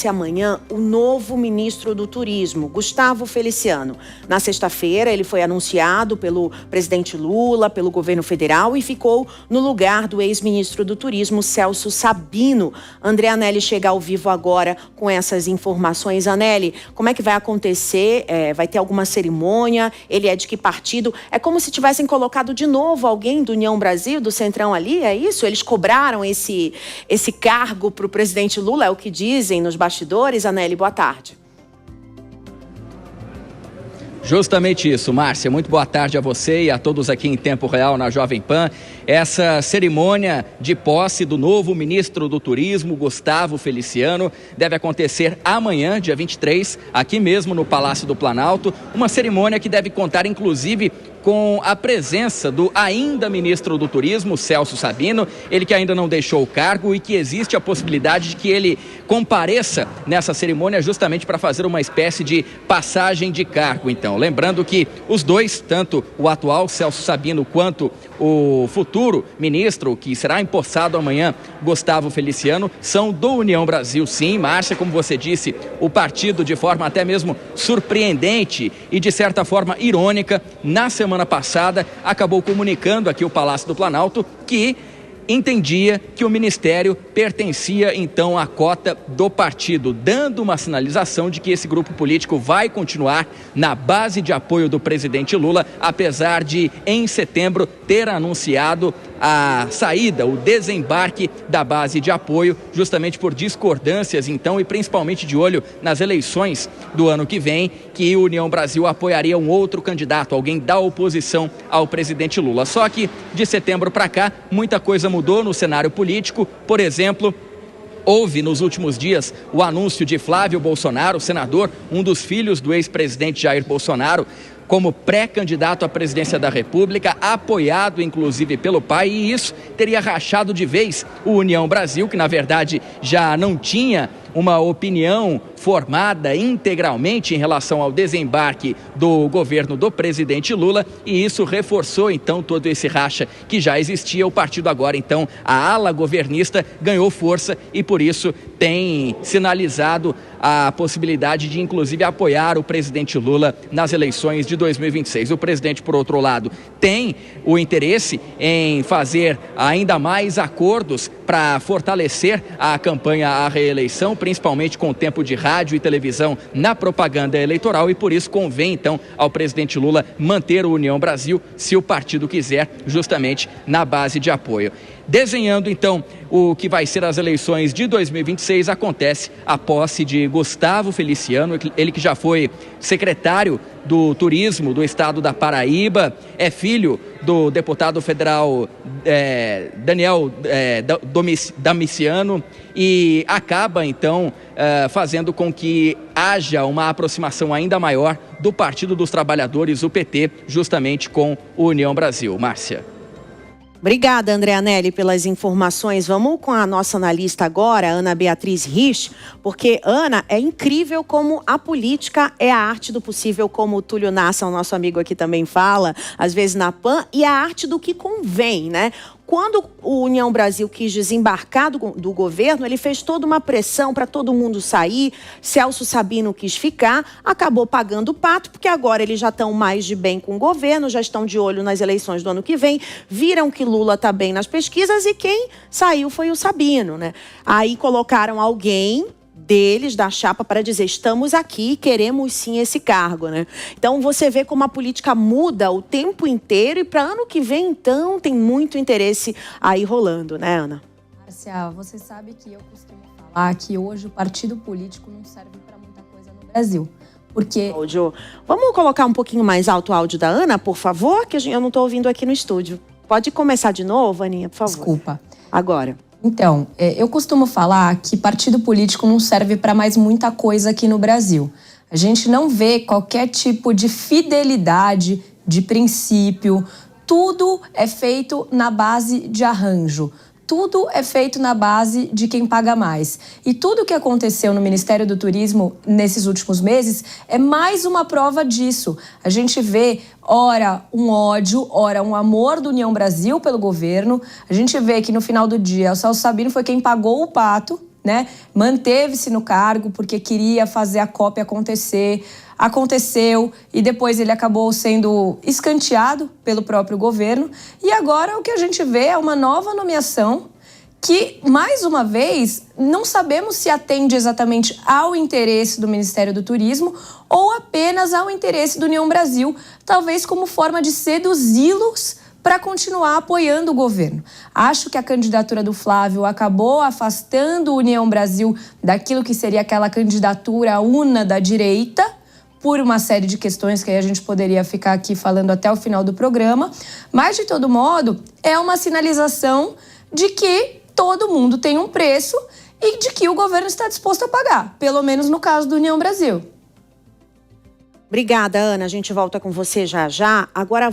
ser amanhã o novo ministro do Turismo, Gustavo Feliciano. Na sexta-feira, ele foi anunciado pelo presidente Lula, pelo governo federal e ficou no lugar do ex-ministro do Turismo, Celso Sabino. André Anelli chega ao vivo agora com essas informações. Anelli, como é que vai acontecer? Vai ter alguma cerimônia? Ele é de que partido? É como se tivessem colocado de novo alguém do União Brasil, do Centrão ali, é isso? Eles cobraram esse cargo para o presidente Lula, é o que dizem nos bastidores. Anelli, boa tarde. Justamente isso, Márcia. Muito boa tarde a você e a todos aqui em Tempo Real na Jovem Pan. Essa cerimônia de posse do novo ministro do Turismo, Gustavo Feliciano, deve acontecer amanhã, dia 23, aqui mesmo no Palácio do Planalto. Uma cerimônia que deve contar, inclusive, com a presença do ainda ministro do Turismo, Celso Sabino, ele que ainda não deixou o cargo e que existe a possibilidade de que ele compareça nessa cerimônia justamente para fazer uma espécie de passagem de cargo. Então, lembrando que os dois, tanto o atual Celso Sabino quanto o futuro ministro, que será empossado amanhã, Gustavo Feliciano, são do União Brasil, sim. Márcia, como você disse, o partido, de forma até mesmo surpreendente e de certa forma irônica, na semana passada acabou comunicando aqui o Palácio do Planalto que entendia que o ministério pertencia então à cota do partido, dando uma sinalização de que esse grupo político vai continuar na base de apoio do presidente Lula, apesar de em setembro ter anunciado a saída, o desembarque da base de apoio, justamente por discordâncias então e principalmente de olho nas eleições do ano que vem, que o União Brasil apoiaria um outro candidato, alguém da oposição ao presidente Lula. Só que de setembro para cá, muita coisa mudou no cenário político. Por exemplo, houve nos últimos dias o anúncio de Flávio Bolsonaro, senador, um dos filhos do ex-presidente Jair Bolsonaro, como pré-candidato à presidência da República, apoiado inclusive pelo pai, e isso teria rachado de vez o União Brasil, que na verdade já não tinha uma opinião formada integralmente em relação ao desembarque do governo do presidente Lula, e isso reforçou então todo esse racha que já existia. O partido agora então, a ala governista, ganhou força e por isso tem sinalizado a possibilidade de inclusive apoiar o presidente Lula nas eleições de 2026. O presidente, por outro lado, tem o interesse em fazer ainda mais acordos para fortalecer a campanha à reeleição, principalmente com o tempo de rádio e televisão na propaganda eleitoral, e por isso convém então ao presidente Lula manter o União Brasil, se o partido quiser, justamente na base de apoio. Desenhando então o que vai ser as eleições de 2026, acontece a posse de Gustavo Feliciano, ele que já foi secretário do Turismo do estado da Paraíba, é filho do deputado federal Daniel Domiciano, e acaba então fazendo com que haja uma aproximação ainda maior do Partido dos Trabalhadores, o PT, justamente com o União Brasil. Márcia. Obrigada, André Anelli, pelas informações. Vamos com a nossa analista agora, Ana Beatriz Rich, porque, Ana, é incrível como a política é a arte do possível, como o Túlio Nassa, o nosso amigo aqui, também fala, às vezes na PAN, e a arte do que convém, né? Quando o União Brasil quis desembarcar do governo, ele fez toda uma pressão para todo mundo sair. Celso Sabino quis ficar, acabou pagando o pato, porque agora eles já estão mais de bem com o governo, já estão de olho nas eleições do ano que vem, viram que Lula está bem nas pesquisas e quem saiu foi o Sabino, né? Aí colocaram alguém deles, da chapa, para dizer: estamos aqui, queremos sim esse cargo, né? Então você vê como a política muda o tempo inteiro, e para ano que vem, então, tem muito interesse aí rolando, né, Ana? Márcia, você sabe que eu costumo falar que hoje o partido político não serve para muita coisa no Brasil. Porque... Vamos colocar um pouquinho mais alto o áudio da Ana, por favor, que eu não estou ouvindo aqui no estúdio. Pode começar de novo, Aninha, por favor. Desculpa. Agora. Então, eu costumo falar que partido político não serve para mais muita coisa aqui no Brasil. A gente não vê qualquer tipo de fidelidade, de princípio. Tudo é feito na base de arranjo. Tudo é feito na base de quem paga mais. E tudo que aconteceu no Ministério do Turismo nesses últimos meses é mais uma prova disso. A gente vê, ora, um ódio, ora, um amor do União Brasil pelo governo. A gente vê que no final do dia o Celso Sabino foi quem pagou o pato né? Manteve-se no cargo porque queria fazer a COP acontecer. Aconteceu e depois ele acabou sendo escanteado pelo próprio governo. E agora o que a gente vê é uma nova nomeação que, mais uma vez, não sabemos se atende exatamente ao interesse do Ministério do Turismo ou apenas ao interesse do União Brasil, talvez como forma de seduzi-los para continuar apoiando o governo. Acho que a candidatura do Flávio acabou afastando o União Brasil daquilo que seria aquela candidatura una da direita, por uma série de questões que aí a gente poderia ficar aqui falando até o final do programa. Mas, de todo modo, é uma sinalização de que todo mundo tem um preço e de que o governo está disposto a pagar, pelo menos no caso do União Brasil. Obrigada, Ana. A gente volta com você já já. Agora